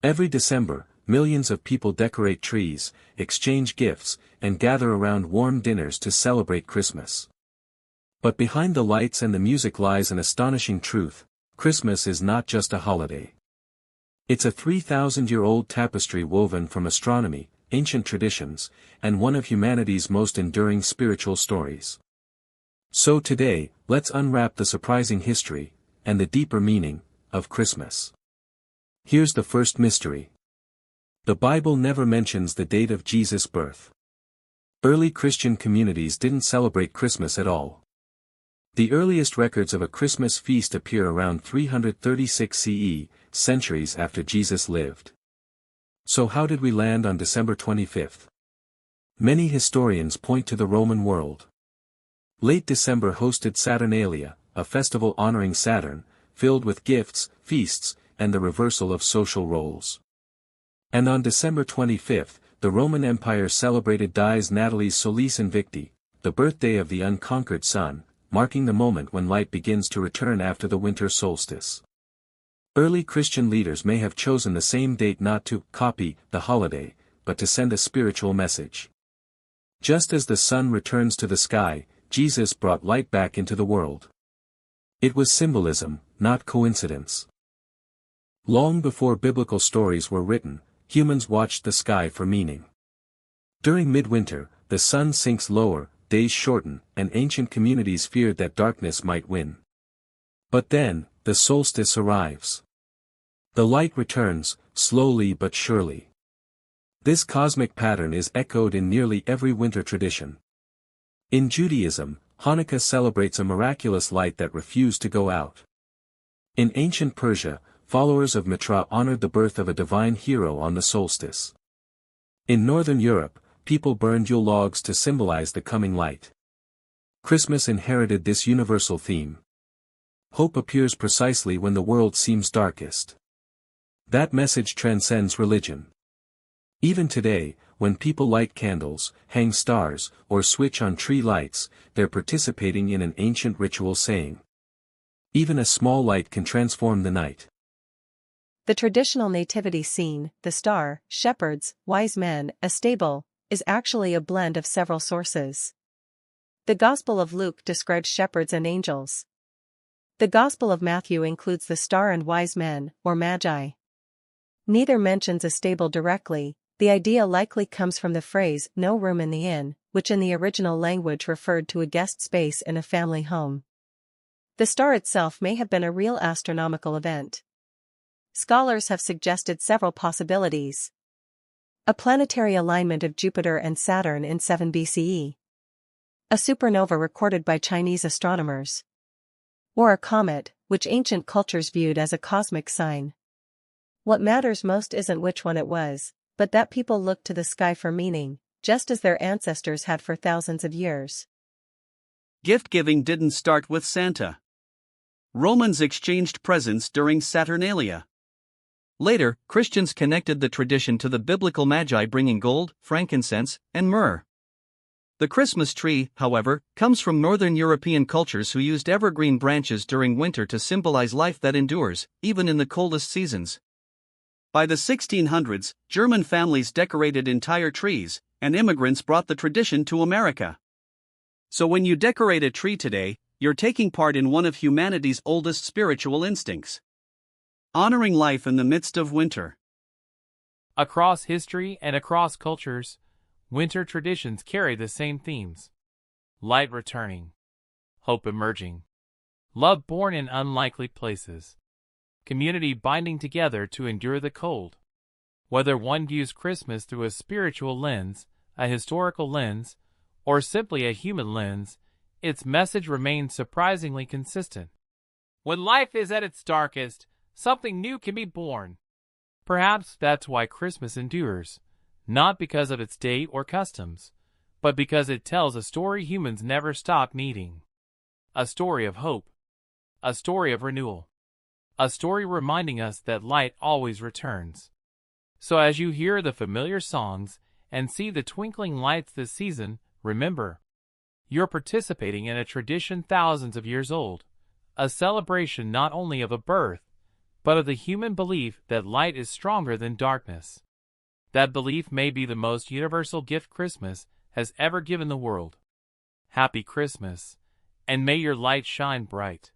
Every December, millions of people decorate trees, exchange gifts, and gather around warm dinners to celebrate Christmas. But behind the lights and the music lies an astonishing truth: Christmas is not just a holiday. It's a 3,000-year-old tapestry woven from astronomy, ancient traditions, and one of humanity's most enduring spiritual stories. So today, let's unwrap the surprising history, and the deeper meaning, of Christmas. Here's the first mystery. The Bible never mentions the date of Jesus' birth. Early Christian communities didn't celebrate Christmas at all. The earliest records of a Christmas feast appear around 336 CE, centuries after Jesus lived. So how did we land on December 25th? Many historians point to the Roman world. Late December hosted Saturnalia, a festival honoring Saturn, filled with gifts, feasts, and the reversal of social roles. And on December 25th, the Roman Empire celebrated Dies Natalis Solis Invicti, the birthday of the unconquered sun, marking the moment when light begins to return after the winter solstice. Early Christian leaders may have chosen the same date not to copy the holiday, but to send a spiritual message. Just as the sun returns to the sky, Jesus brought light back into the world. It was symbolism, not coincidence. Long before biblical stories were written, humans watched the sky for meaning. During midwinter, the sun sinks lower, days shorten, and ancient communities feared that darkness might win. But then, the solstice arrives. The light returns, slowly but surely. This cosmic pattern is echoed in nearly every winter tradition. In Judaism, Hanukkah celebrates a miraculous light that refused to go out. In ancient Persia, followers of Mitra honored the birth of a divine hero on the solstice. In Northern Europe, people burned Yule logs to symbolize the coming light. Christmas inherited this universal theme. Hope appears precisely when the world seems darkest. That message transcends religion. Even today, when people light candles, hang stars, or switch on tree lights, they're participating in an ancient ritual saying, "Even a small light can transform the night." The traditional nativity scene, the star, shepherds, wise men, a stable, is actually a blend of several sources. The Gospel of Luke describes shepherds and angels. The Gospel of Matthew includes the star and wise men, or magi. Neither mentions a stable directly. The idea likely comes from the phrase, "no room in the inn," which in the original language referred to a guest space in a family home. The star itself may have been a real astronomical event. Scholars have suggested several possibilities. A planetary alignment of Jupiter and Saturn in 7 BCE. A supernova recorded by Chinese astronomers. Or a comet, which ancient cultures viewed as a cosmic sign. What matters most isn't which one it was, but that people looked to the sky for meaning, just as their ancestors had for thousands of years. Gift-giving didn't start with Santa. Romans exchanged presents during Saturnalia. Later, Christians connected the tradition to the biblical magi bringing gold, frankincense, and myrrh. The Christmas tree, however, comes from Northern European cultures who used evergreen branches during winter to symbolize life that endures, even in the coldest seasons. By the 1600s, German families decorated entire trees, and immigrants brought the tradition to America. So when you decorate a tree today, you're taking part in one of humanity's oldest spiritual instincts. Honoring life in the midst of winter. Across history and across cultures, winter traditions carry the same themes. Light returning, hope emerging, love born in unlikely places, community binding together to endure the cold. Whether one views Christmas through a spiritual lens, a historical lens, or simply a human lens, its message remains surprisingly consistent. When life is at its darkest, something new can be born. Perhaps that's why Christmas endures, not because of its date or customs, but because it tells a story humans never stop needing. A story of hope. A story of renewal. A story reminding us that light always returns. So as you hear the familiar songs and see the twinkling lights this season, remember, you're participating in a tradition thousands of years old, a celebration not only of a birth, but of the human belief that light is stronger than darkness. That belief may be the most universal gift Christmas has ever given the world. Happy Christmas, and may your light shine bright.